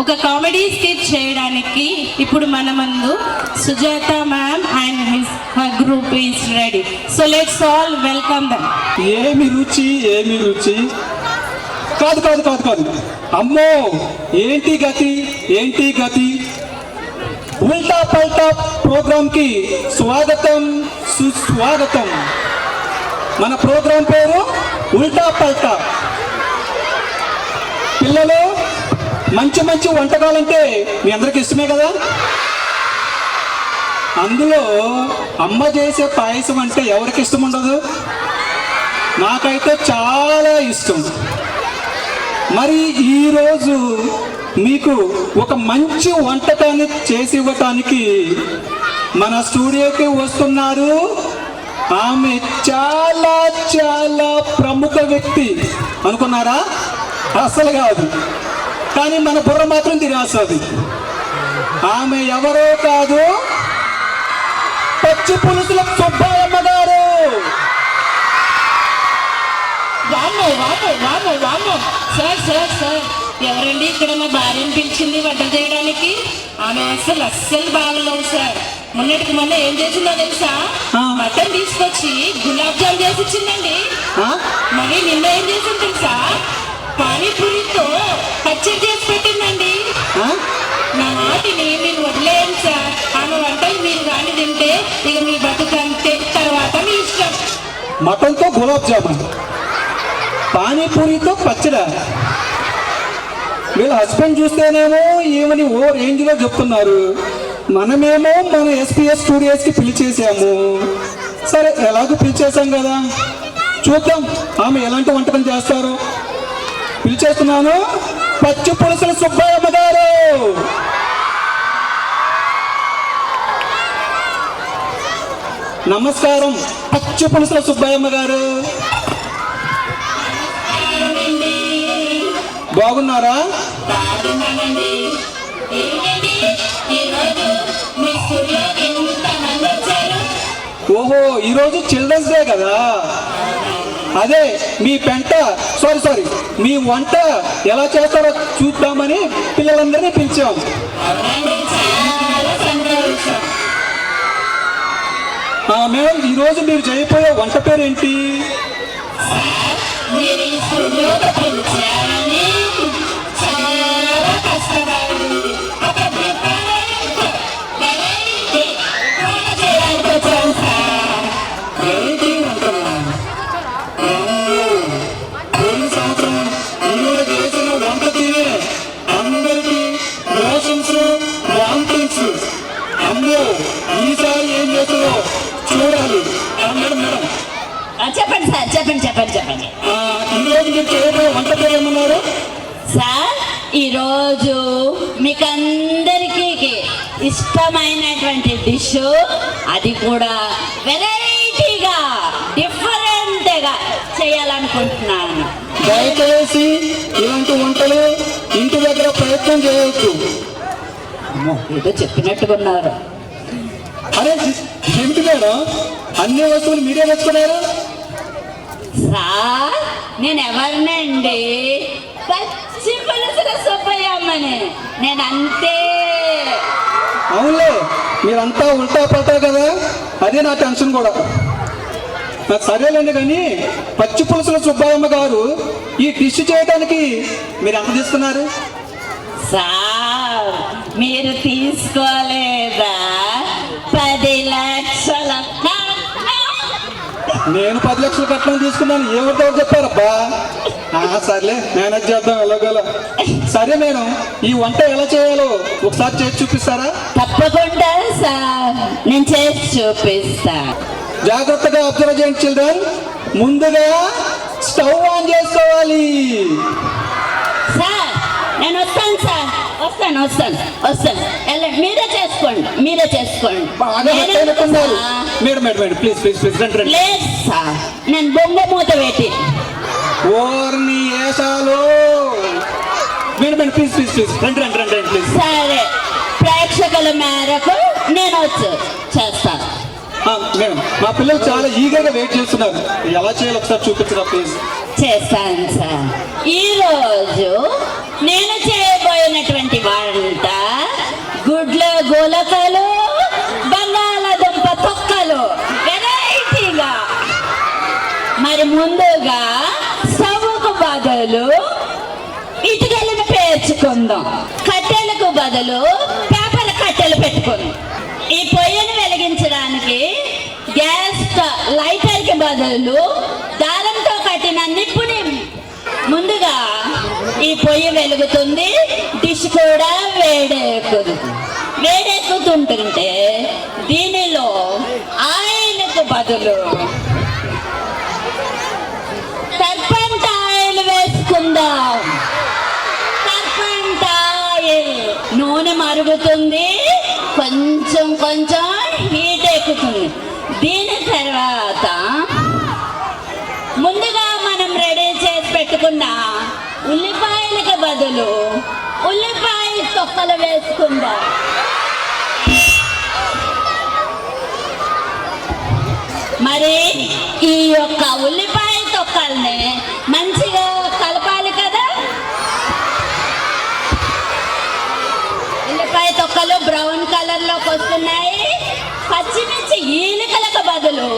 ఒక comedy skit చేయడానికి ఇప్పుడు మన ముందు Sujatha ma'am and her group is ready. So let's all welcome them. ఏమి రుచి ఏమి రుచి. కాదు కాదు కాదు కాదు అమ్మో, ఏంటి గతి ఏంటి గతి. ఉల్టా పల్టా ప్రోగ్రామ్ కి స్వాగతం సుస్వాగతం. మన ప్రోగ్రాం పేరు ఉల్టా పల్టా. పిల్లలు, మంచి మంచి వంటకాలంటే మీ అందరికి ఇష్టమే కదా. అందులో అమ్మ చేసే పాయసం అంటే ఎవరికి ఇష్టం ఉండదు? నాకైతే చాలా ఇష్టం. మరి ఈరోజు మీకు ఒక మంచి వంటకాన్ని చేసి ఇవ్వటానికి మన స్టూడియోకి వస్తున్నారు. ఆమె చాలా చాలా ప్రముఖ వ్యక్తి అనుకున్నారా? అసలు కాదు, కానీ మన బుర్ర మాత్రం తినేస్తుంది. ఆమె ఎవరో కాదు, పచ్చి పులుసుల సుబ్బయ్యమ్మ గారు. సార్ సార్ సార్, ఎవరండి ఇక్కడ మా భార్యను పిలిచింది వంట చేయడానికి? ఆమె అస్సలు బాగలేవు సార్. మొన్నటికి మొన్న ఏం చేసిందో తెలుసా? మటన్ తీసుకొచ్చి గులాబ్ జామ్ చేసి ఇచ్చిందండి. మరి నిన్న ఏం చేసింది తెలుసా? పానీపూరితో పచ్చడి చేసి పెట్టిందండి. నా మాటిని మీరు వదిలేయండి సార్. ఆమె వంటలు మీరు కానీ తింటే ఇక మీ బతుకంతే, తర్వాత మీ ఇష్టం. మటన్తో గులాబ్ జామున్, పానీపూరితో పచ్చడి. వీళ్ళ హస్బెండ్ చూస్తేనేమో ఈమెని ఓ రేంజ్లో చెప్తున్నారు. మనమేమో మన ఎస్పీఎస్ స్టూడియోస్కి పిలిచేసాము. సరే, ఎలాగో పిలిచేసాం కదా, చూద్దాం ఆమె ఎలాంటి వంటకం చేస్తారో. పిలిచేస్తున్నాను, పచ్చి పులుసుల సుబ్బయ్యమ్మ గారు. నమస్కారం పచ్చి పులుసుల సుబ్బయ్యమ్మ గారు. బాగున్నారా? ఓహో, ఈరోజు చిల్డ్రన్స్ డే కదా. అదే మీ మీ వంట ఎలా చేస్తారో చూద్దామని పిల్లలందరినీ పిలిచాం. మేడం, ఈరోజు మీరు చేయబోయే వంట పేరు ఏంటి? ఈసారి ఏం చేస్తుందో చూడాలి. మేడం మేడం చెప్పండి సార్, చెప్పండి. ఈరోజు మీరు చేయబోయే వంట పేరు ఏమన్నారు సార్? ఈరోజు మీకు అందరికీ ఇష్టమైనటువంటి డిష్, అది కూడా వెరైటీగా డిఫరెంట్గా చేయాలనుకుంటున్నాను. దయచేసి ఇలాంటి వంటలు ఇంటి దగ్గర ప్రయత్నం చేయవచ్చు. ఏదో చెప్పినట్టుకున్నారు. అరే ఏమిటి మేడం, అన్ని వస్తువులు మీరే తెచ్చుకున్నారు? సార్, నేను ఎవరినండి? పచ్చి పులుసుల సుబ్బయ్యమ్మని. నేను అంతే. అవునులే, మీరంతా ఉల్టా పల్టా కదా, అదే నా టెన్షన్ కూడా. నాకు సరేలేండి, కానీ పచ్చి పులుసుల సుబ్బయ్యమ్మ గారు ఈ డిష్ చేయడానికి మీరు ఎంత తీసుకున్నారు? సార్, మీరు తీసుకోలేదా? 10 లక్షల. నేను 10 లక్షలు కట్నం తీసుకున్నాను. ఎవరితో చెప్పారబ్బా? సర్లే, మేనేజ్ చేద్దాం ఎలాగోలా. సరే మేడం, ఈ వంట ఎలా చేయాలో ఒకసారి చేసి చూపిస్తారా? తప్పకుండా సార్, నేను చేసి చూపిస్తా. జాగ్రత్తగా అబ్జర్వ్ చేయండి చిల్డ్రన్. ముందుగా స్టవ్ ఆన్ చేసుకోవాలి. సార్, నేను వస్తాను సార్, వస్తాను. మీరే చేసుకోండి. మేడం ప్లీజ్ లేదు సార్, నేను బొంగ మూత పెట్టి. ఓర్ని ఏసాలు. మేడం ప్లీజ్ రండి ప్లీజ్. సరే, ప్రేక్షకుల మేరకు నేను వచ్చి చేస్తాను. మేడం, మా పిల్లలు చాలా ఈగర్గా వెయిట్ చేస్తున్నారు. ఎలా చేయాలో ఒకసారి చూపించరా ప్లీజ్? చేస్తాను సార్. ఈరోజు నేను చేయబోయినటువంటి వంట కట్టెలకు బదులు పేపర్ కట్టెలు పెట్టుకుంది. ఈ పొయ్యిని వెలిగించడానికి గ్యాస్ లైటర్కి బదులు దారంతో కట్టిన నిప్పుని ముందుగా ఈ పొయ్యి వెలుగుతుంది. డిష్ కూడా వేడెక్కుతుంటే దీనిలో ఆయిల్కు బదులు సర్పంచ్ ఆయిల్ వేసుకుందాం. సర్పంచ్ ఆయిల్ నూనె మరుగుతుంది, కొంచెం కొంచెం హీట్ ఎక్కుతుంది. దీని తర్వాత ముందుగా మనం రెడీ చేసి పెట్టుకున్న ఉల్లిపాయలకు బదులు ఉల్లిపాయ తొక్కలు వేసుకుందాం. మరి ఈ యొక్క ఉల్లిపాయ తొక్కల్ని మంచిగా కలపాలి కదా. ఉల్లిపాయ తొక్కలు బ్రౌన్ కలర్ లోకి వస్తున్నాయి. పచ్చిమిర్చి ఈలికలకు బదులు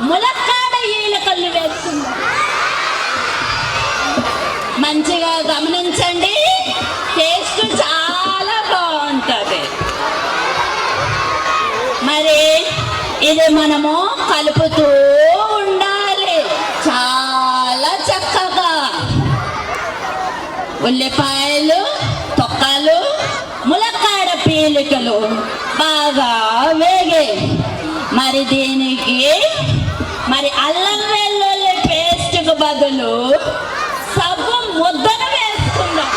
ములక్కాడ ఈలికల్ని వేసుకుందాం. మంచిగా గమనించండి, టేస్ట్ చాలా బాగుంటుంది. మరి ఇది మనము కలుపుతూ ఉండాలి చాలా చక్కగా. ఉల్లిపాయలు తొక్కలు ములక్కాడ పీలికలు బాగా వేగాయి. మరి దీనికి మరి అల్లం వెల్లుల్లి పేస్ట్కు బదులు సబ్బు ముద్దను వేసుకుందాం.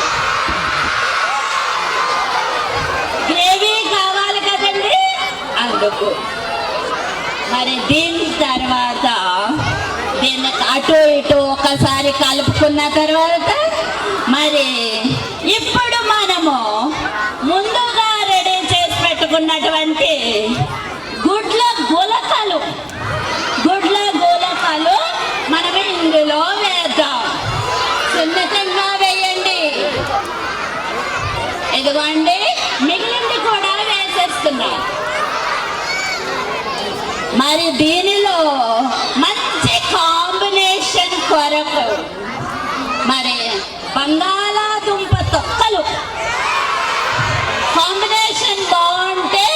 గ్రేవీ కావాలి కదండి, అందుకు. మరి దీని తర్వాత దీన్ని అటు ఇటు ఒకసారి కలుపుకున్న తర్వాత మరి ఇప్పుడు మనము ముందుగా రెడీ చేసి పెట్టుకున్నటువంటి గుడ్ల గులకలు మనం ఇందులో వేద్దాం. సున్నితంగా వేయండి. ఇదిగోండి, మిగిలింది కూడా వేసేస్తున్నాం. మరి దీనిలో మంచి కాంబినేషన్ కొరకు మరి బంగాళాదుంప తొక్కలు కాంబినేషన్ బాగుంటే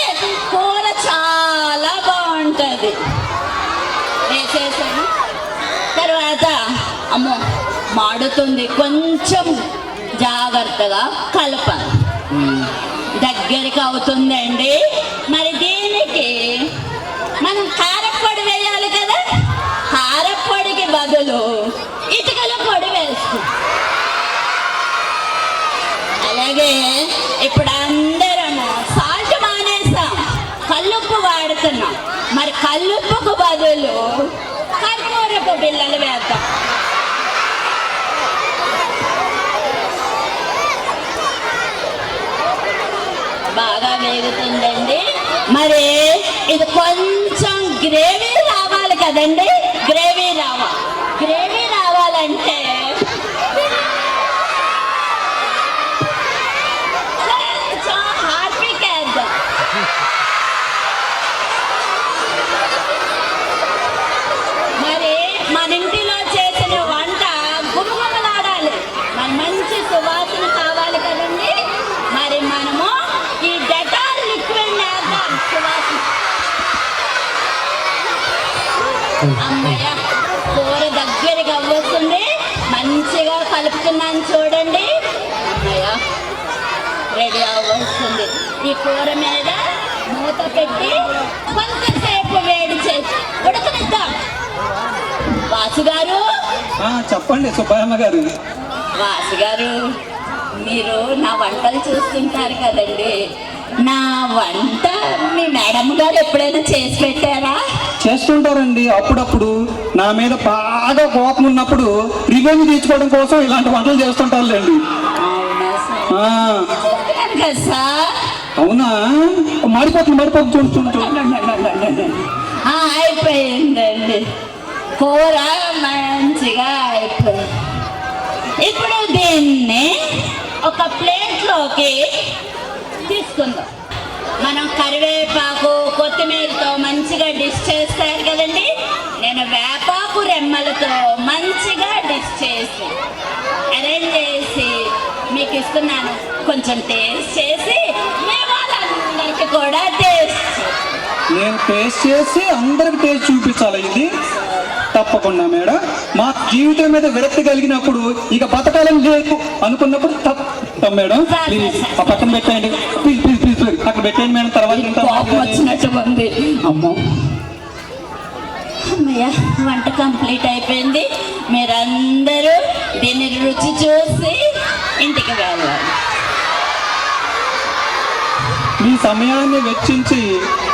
కూర చాలా బాగుంటుంది. వేసేసాను. తర్వాత అమ్మో మాడుతుంది, కొంచెం జాగ్రత్తగా కలపాలి. దగ్గరికి అవుతుందండి. మరి దీనికి మనం కారప్పొడి వేయాలి కదా. కారప్పొడికి బదులు ఇటుకల పొడి వేస్తాం. అలాగే ఇప్పుడు అందరము సాల్ట్ మానేస్తాం, కల్లుప్పు వాడుతున్నాం. మరి కల్లుప్పుకు బదులు కర్పూరపు బిళ్ళలు వేద్దాం. బాగా వేగుతుందండి. మరి ఇది కొంచెం గ్రేవీ రావాలి కదండి. గ్రేవీ రావాలంటే కొంచెం హార్పిక్ వేద్దాం. మరి మన ఇంటిలో చేసిన వంట గుమగుమలాడాలి, మరి మంచి సువాసన కావాలి కదండి. మరి మనము ఈ డెటాల్ లిక్విడ్ వేద్దాం. సువాసన. అమ్మయ్య, కూర దగ్గరికి అవ్వస్తుంది. మంచిగా కలుపుతున్నాను చూడండి. అమ్మయ్య, రెడీ అవ్వస్తుంది. ఈ కూర మీద మూత పెట్టి కొంతసేపు వేడి చేసి ఉడకనిద్దాం. వాసు గారు. చెప్పండి సుబ్బయ్యమ్మ గారు. వాసు గారు, మీరు నా వంటలు చూస్తుంటారు కదండి. నా వంట మీ మేడం గారు ఎప్పుడైనా చేసి పెట్టారా? చేస్తుంటారండి. అప్పుడప్పుడు నా మీద బాగా కోపం ఉన్నప్పుడు రివెంజ్ తీర్చుకోవడం కోసం ఇలాంటి వంటలు చేస్తుంటారులేండి. సార్ అవునా? మాడిపోతుంది చూడు. అయిపోయిందండి, కూర మంచిగా అయిపోయింది. ఇప్పుడు దీన్ని ఒక ప్లేట్లోకి తీసుకుందాం. మనం కరివేపాకు కొత్తిమీరతో మంచిగా డిష్ చేస్తారు కదండి. నేను వేపాకు రెమ్మలతో మంచిగా డిష్ చేసి అరేంజ్ చేసి మీకు తీసుకున్నాను. కొంచెం టేస్ట్ చేసి మీ వాళ్ళందరికీ కూడా టేస్ట్ నేను టేస్ట్ చేసి అందరికి టేస్ట్ చూపించాలి. ఇది తప్పకుండా మేడం. మా జీవితం మీద విరక్తి కలిగినప్పుడు ఇక బతకాలని లేదు అనుకున్నప్పుడు తప్ప మేడం. ప్లీజ్ ఆ పక్కన పెట్టండి. ప్లీజ్ ప్లీజ్ ప్లీజ్ ప్లీజ్ అక్కడ పెట్టండి మేడం. తర్వాత కోపం వచ్చినట్టు ఉంది. అమ్మో అమ్మయ్య, వంట కంప్లీట్ అయిపోయింది. మీరందరూ దీన్ని రుచి చూసి ఇంటికి వెళ్ళాలి. మీ సమయాన్ని వెచ్చించి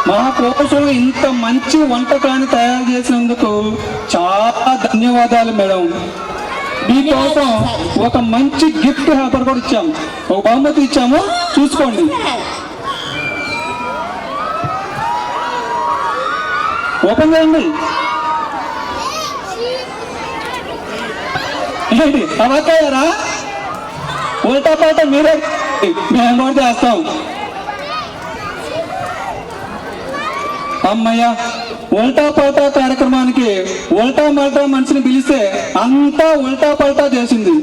మా కోసం ఇంత మంచి వంటకాన్ని తయారు చేసినందుకు చాలా ధన్యవాదాలు మేడం. మీకోసం ఒక మంచి గిఫ్ట్ హ్యాపర్ కూడా ఇచ్చాము, ఒక బహుమతి ఇచ్చాము, చూసుకోండి. ఓపెన్ చేయండి. ఏంటి అవకాయరా? ఉల్టా పాట మీరే, మేము కూడా చేస్తాం. అమ్మయ్య, ఉల్టా పల్టా కార్యక్రమానికి ఉల్టా మల్టా మనిషిని పిలిస్తే అంతా ఉల్టా పల్టా చేసింది.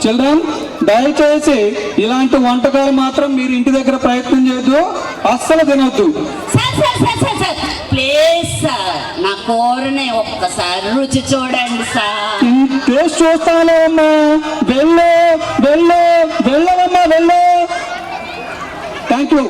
చిల్డ్రన్, దయచేసి ఇలాంటి వంటకాలు మాత్రం మీరు ఇంటి దగ్గర ప్రయత్నం చేయొద్దు, అస్సలు తినొద్దు. ప్లీజ్ సార్, నా కూరని ఒక్కసారి రుచి చూడండి సార్. టేస్ట్ చూస్తాను అమ్మా. వెళ్ళమ్మా, వెళ్ళు. Thank you.